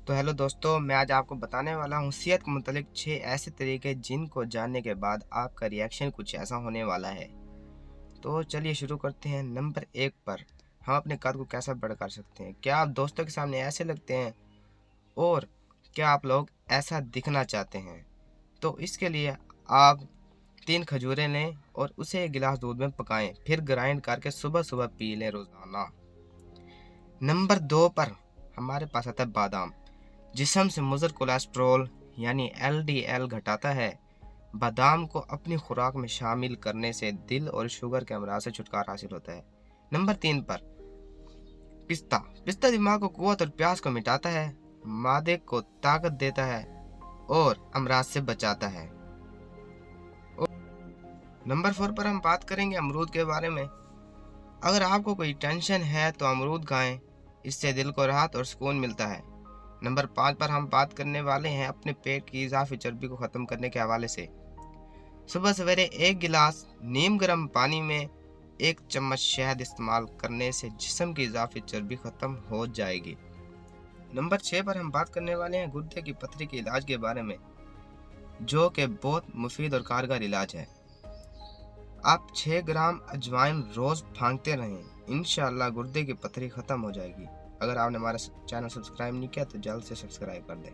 तो हेलो दोस्तों, मैं आज आपको बताने वाला हूँ सेहत के मुतालिक 6 ऐसे तरीके जिनको जानने के बाद आपका रिएक्शन कुछ ऐसा होने वाला है। तो चलिए शुरू करते हैं। नंबर 1 पर हम अपने कद को कैसे बड़ा कर सकते हैं। क्या आप दोस्तों के सामने ऐसे लगते हैं और क्या आप लोग ऐसा दिखना चाहते हैं? तो इसके लिए आप 3 खजूरें लें और उसे 1 गिलास दूध में पकाएं, फिर ग्राइंड करके सुबह सुबह पी लें रोज़ाना। नंबर 2 पर हमारे पास आता है बादाम। जिस्म से मुज़र कोलेस्ट्रॉल यानी LDL घटाता है। बादाम को अपनी खुराक में शामिल करने से दिल और शुगर के अमराज से छुटकारा हासिल होता है। नंबर 3 पर पिस्ता। पिस्ता दिमाग को कुव्वत और प्यास को मिटाता है, मादे को ताकत देता है और अमराज से बचाता है। नंबर 4 पर हम बात करेंगे अमरूद के बारे में। अगर आपको कोई टेंशन है तो अमरूद खाएं, इससे दिल को राहत और सुकून मिलता है। नंबर 5 पर हम बात करने वाले हैं अपने पेट की इजाफी चर्बी को ख़त्म करने के हवाले से। सुबह सवेरे 1 गिलास नीम गर्म पानी में 1 चम्मच शहद इस्तेमाल करने से जिस्म की इजाफी चर्बी ख़त्म हो जाएगी। नंबर 6 पर हम बात करने वाले हैं गुर्दे की पथरी के इलाज के बारे में, जो कि बहुत मुफीद और कारगर इलाज है। आप 6 ग्राम अजवाइन रोज़ फांकते रहें, इंशाअल्लाह गुर्दे की पथरी ख़त्म हो जाएगी। अगर आपने हमारा चैनल सब्सक्राइब नहीं किया तो जल्द से सब्सक्राइब कर दें।